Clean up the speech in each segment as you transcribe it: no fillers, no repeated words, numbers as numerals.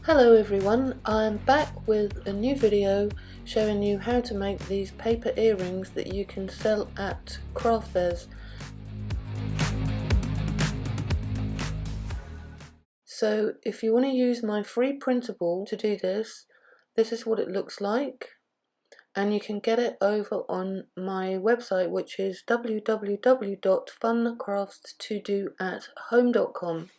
Hello everyone, I'm back with a new video showing you how to make these paper earrings that you can sell at craft fairs. So if you want to use my free printable to do this, this is what it looks like, and you can get it over on my website, which is www.funcraftstodoathome.com.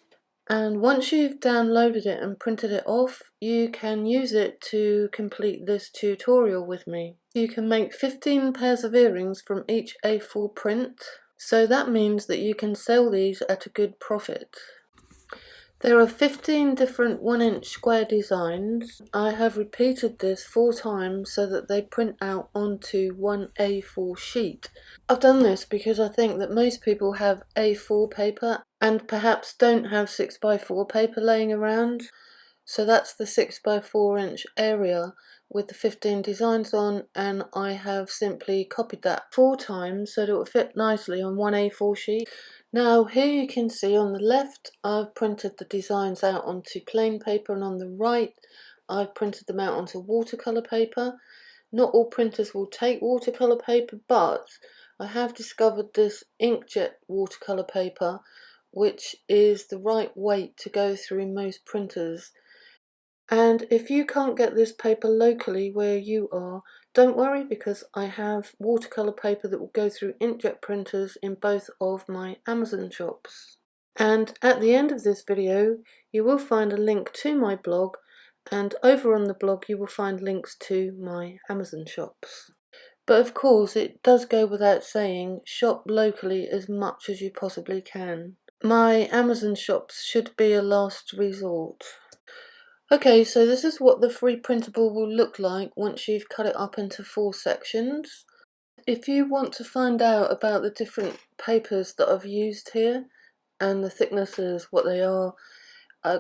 And once you've downloaded it and printed it off, you can use it to complete this tutorial with me. You can make 15 pairs of earrings from each A4 print, so that means that you can sell these at a good profit. There are 15 different 1-inch square designs. I have repeated this 4 times so that they print out onto one A4 sheet. I've done this because I think that most people have A4 paper and perhaps don't have 6x4 paper laying around. So that's the 6x4 inch area with the 15 designs on, and I have simply copied that 4 times so that it will fit nicely on one A4 sheet. Now here you can see on the left I've printed the designs out onto plain paper, and on the right I've printed them out onto watercolour paper. Not all printers will take watercolour paper, but I have discovered this inkjet watercolour paper, which is the right weight to go through most printers. And if you can't get this paper locally where you are, don't worry, because I have watercolour paper that will go through inkjet printers in both of my Amazon shops. And at the end of this video you will find a link to my blog, and over on the blog you will find links to my Amazon shops. But of course it does go without saying, shop locally as much as you possibly can. My Amazon shops should be a last resort. Okay, so this is what the free printable will look like once you've cut it up into 4 sections. If you want to find out about the different papers that I've used here and the thicknesses, what they are,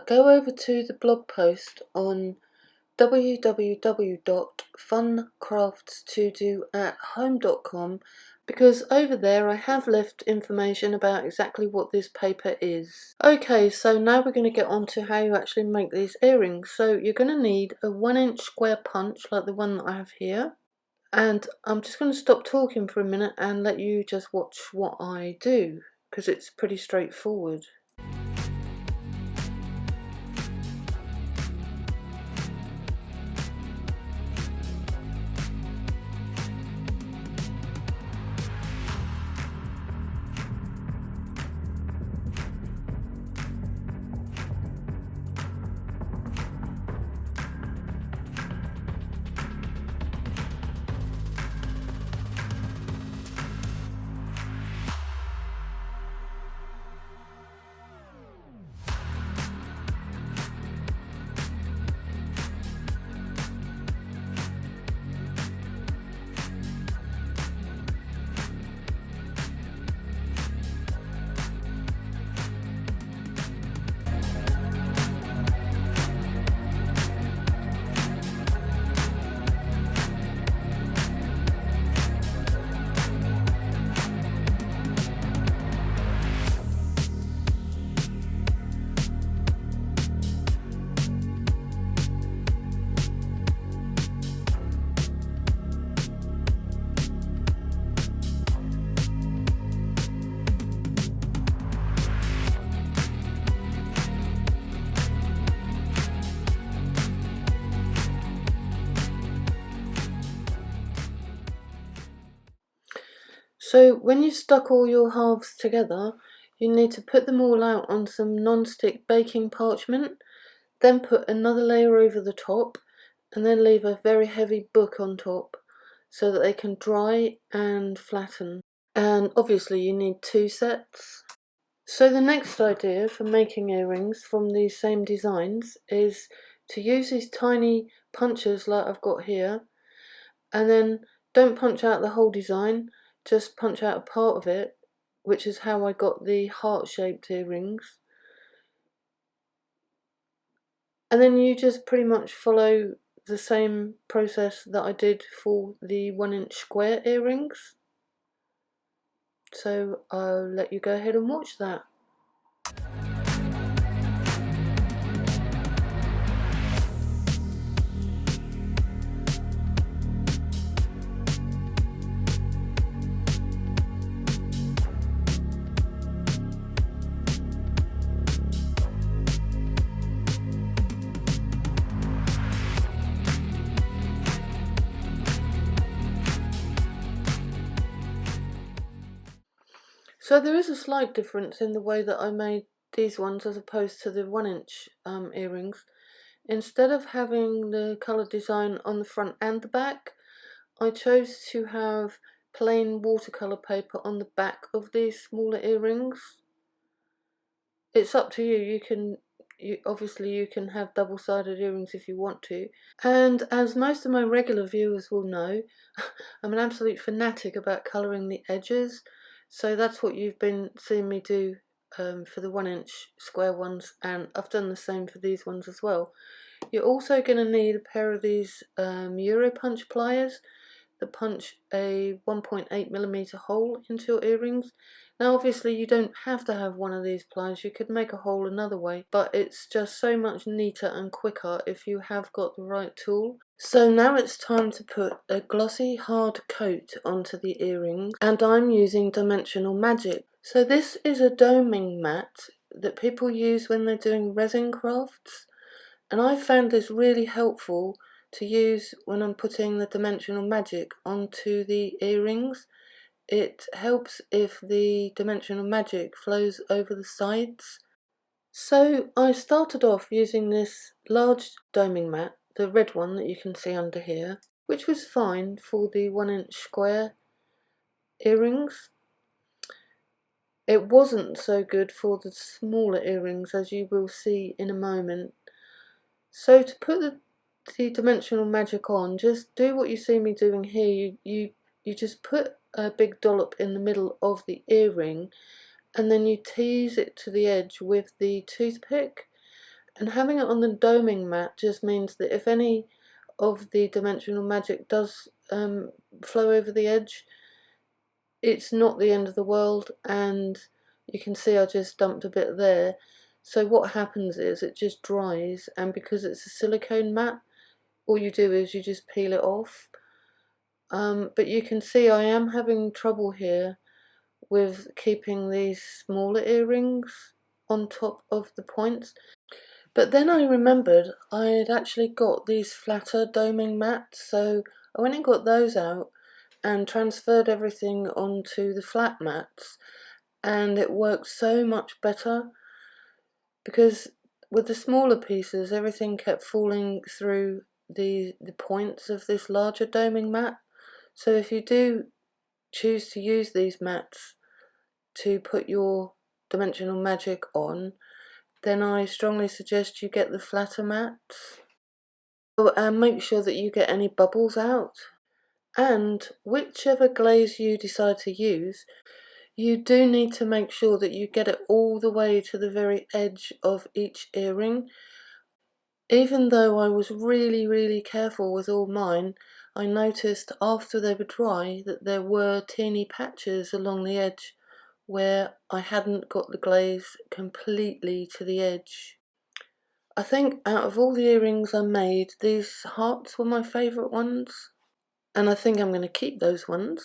go over to the blog post on www.funcraftstodoathome.com, because over there I have left information about exactly what this paper is. Okay, so now we're going to get on to how you actually make these earrings. So you're going to need a 1-inch square punch like the one that I have here, and I'm just going to stop talking for a minute and let you just watch what I do, because it's pretty straightforward. So when you've stuck all your halves together, you need to put them all out on some non-stick baking parchment, then put another layer over the top, and then leave a very heavy book on top so that they can dry and flatten. And obviously you need 2 sets. So the next idea for making earrings from these same designs is to use these tiny punches like I've got here, and then don't punch out the whole design, just punch out a part of it, which is how I got the heart-shaped earrings. And then you just pretty much follow the same process that I did for the 1-inch square earrings. So I'll let you go ahead and watch that. So there is a slight difference in the way that I made these ones as opposed to the 1-inch earrings. Instead of having the colour design on the front and the back, I chose to have plain watercolour paper on the back of these smaller earrings. It's up to you. Obviously you can have double-sided earrings if you want to. And as most of my regular viewers will know, I'm an absolute fanatic about colouring the edges. So that's what you've been seeing me do for the 1-inch square ones, and I've done the same for these ones as well. You're also going to need a pair of these Euro punch pliers that punch a 1.8mm hole into your earrings. Now obviously you don't have to have one of these pliers, you could make a hole another way, but it's just so much neater and quicker if you have got the right tool. So now it's time to put a glossy hard coat onto the earrings, and I'm using Dimensional Magic. So this is a doming mat that people use when they're doing resin crafts, and I found this really helpful to use when I'm putting the Dimensional Magic onto the earrings. It helps if the Dimensional Magic flows over the sides. So I started off using this large doming mat, the red one that you can see under here, which was fine for the 1-inch square earrings. It wasn't so good for the smaller earrings, as you will see in a moment. So to put the Dimensional Magic on, just do what you see me doing here. You just put a big dollop in the middle of the earring, and then you tease it to the edge with the toothpick. And having it on the doming mat just means that if any of the Dimensional Magic does flow over the edge, it's not the end of the world. And you can see I just dumped a bit there. So what happens is it just dries, and because it's a silicone mat, all you do is you just peel it off. But you can see I am having trouble here with keeping these smaller earrings on top of the points. But then I remembered I had actually got these flatter doming mats, so I went and got those out and transferred everything onto the flat mats, and it worked so much better, because with the smaller pieces everything kept falling through the points of this larger doming mat. So if you do choose to use these mats to put your Dimensional Magic on, then I strongly suggest you get the flatter mats. Oh, and make sure that you get any bubbles out. And whichever glaze you decide to use, you do need to make sure that you get it all the way to the very edge of each earring. Even though I was really careful with all mine, I noticed after they were dry that there were teeny patches along the edge where I hadn't got the glaze completely to the edge. I think out of all the earrings I made, these hearts were my favourite ones, and I think I'm going to keep those ones.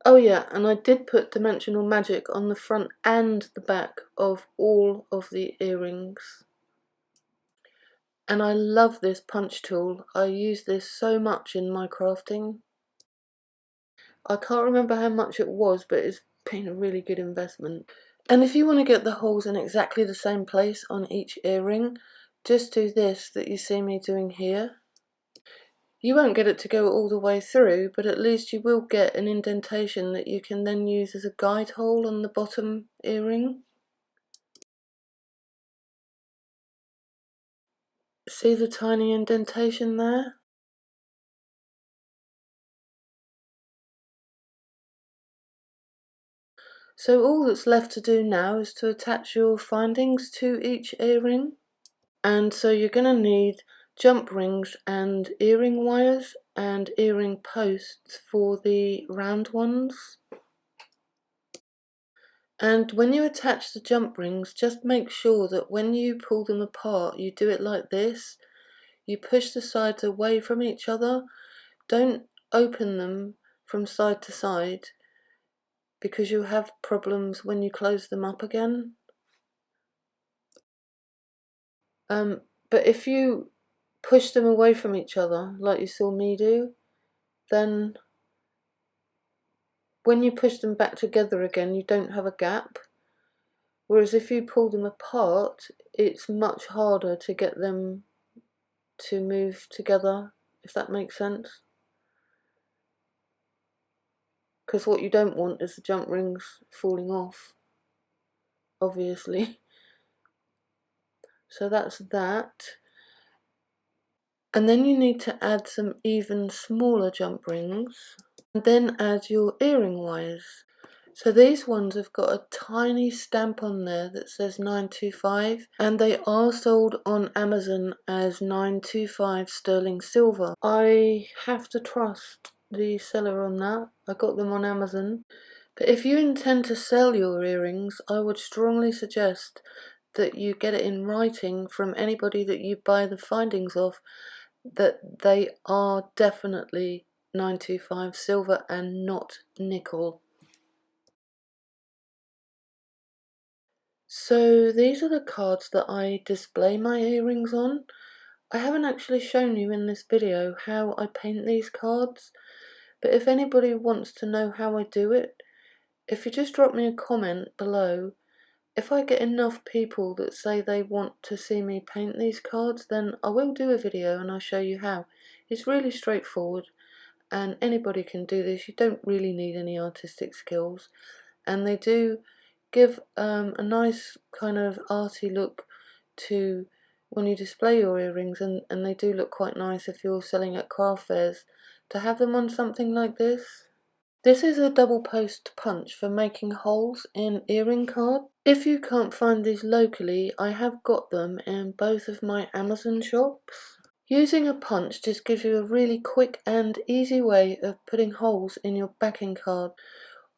Oh yeah, and I did put Dimensional Magic on the front and the back of all of the earrings. And I love this punch tool. I use this so much in my crafting. I can't remember how much it was, but it's been a really good investment. And if you want to get the holes in exactly the same place on each earring, just do this that you see me doing here. You won't get it to go all the way through, but at least you will get an indentation that you can then use as a guide hole on the bottom earring. See the tiny indentation there? So all that's left to do now is to attach your findings to each earring. And so you're going to need jump rings and earring wires and earring posts for the round ones. And when you attach the jump rings, just make sure that when you pull them apart, you do it like this. You push the sides away from each other. Don't open them from side to side, because you'll have problems when you close them up again. But if you push them away from each other, like you saw me do, then when you push them back together again, you don't have a gap. Whereas if you pull them apart, it's much harder to get them to move together, if that makes sense. Because what you don't want is the jump rings falling off, obviously. So that's that. And then you need to add some even smaller jump rings. And then add your earring wires. So these ones have got a tiny stamp on there that says 925, and they are sold on Amazon as 925 sterling silver. I have to trust the seller on that. I got them on Amazon. But if you intend to sell your earrings, I would strongly suggest that you get it in writing from anybody that you buy the findings of that they are definitely 925 silver and not nickel. So these are the cards that I display my earrings on. I haven't actually shown you in this video how I paint these cards, but if anybody wants to know how I do it, if you just drop me a comment below, if I get enough people that say they want to see me paint these cards, then I will do a video and I'll show you how. It's really straightforward and anybody can do this. You don't really need any artistic skills, and they do give a nice kind of arty look to when you display your earrings, and they do look quite nice if you're selling at craft fairs to have them on something like this. This is a double post punch for making holes in earring card. If you can't find these locally, I have got them in both of my Amazon shops. Using a punch just gives you a really quick and easy way of putting holes in your backing card.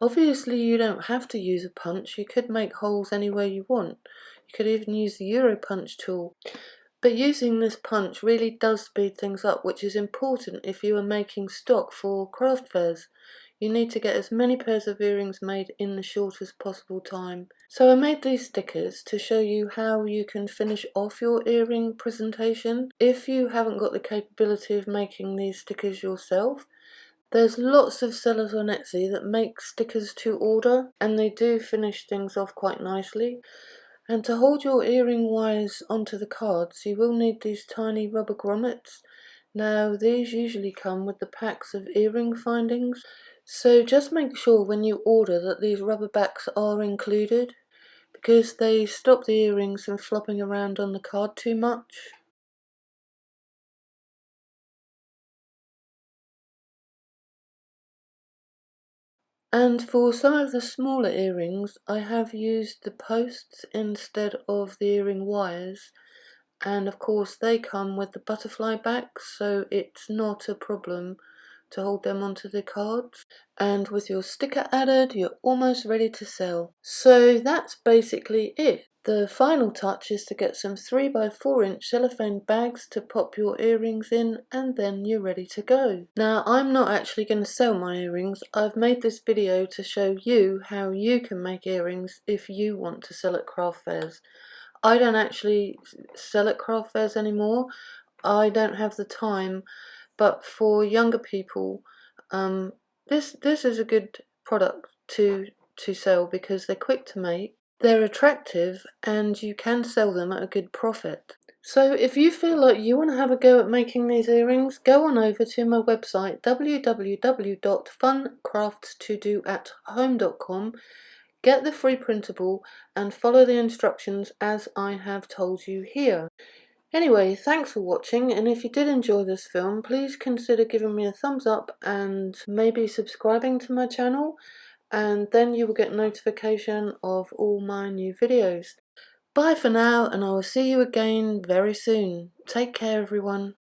Obviously you don't have to use a punch, you could make holes anywhere you want. You could even use the Euro punch tool. But using this punch really does speed things up, which is important if you are making stock for craft fairs. You need to get as many pairs of earrings made in the shortest possible time. So I made these stickers to show you how you can finish off your earring presentation. If you haven't got the capability of making these stickers yourself, there's lots of sellers on Etsy that make stickers to order, and they do finish things off quite nicely. And to hold your earring wires onto the cards, you will need these tiny rubber grommets. Now, these usually come with the packs of earring findings, so just make sure when you order that these rubber backs are included, because they stop the earrings from flopping around on the card too much. And for some of the smaller earrings, I have used the posts instead of the earring wires, and of course they come with the butterfly backs, so it's not a problem to hold them onto the cards. And with your sticker added, you're almost ready to sell. So that's basically it. The final touch is to get some 3x4-inch cellophane bags to pop your earrings in, and then you're ready to go. Now, I'm not actually going to sell my earrings. I've made this video to show you how you can make earrings if you want to sell at craft fairs. I don't actually sell at craft fairs anymore. I don't have the time, but for younger people, this is a good product to sell because they're quick to make, they're attractive, and you can sell them at a good profit. So if you feel like you want to have a go at making these earrings, go on over to my website www.funcraftstodoathome.com, get the free printable and follow the instructions as I have told you here. Anyway, thanks for watching, and if you did enjoy this film, please consider giving me a thumbs up and maybe subscribing to my channel, and then you will get notification of all my new videos. Bye for now, and I will see you again very soon. Take care, everyone.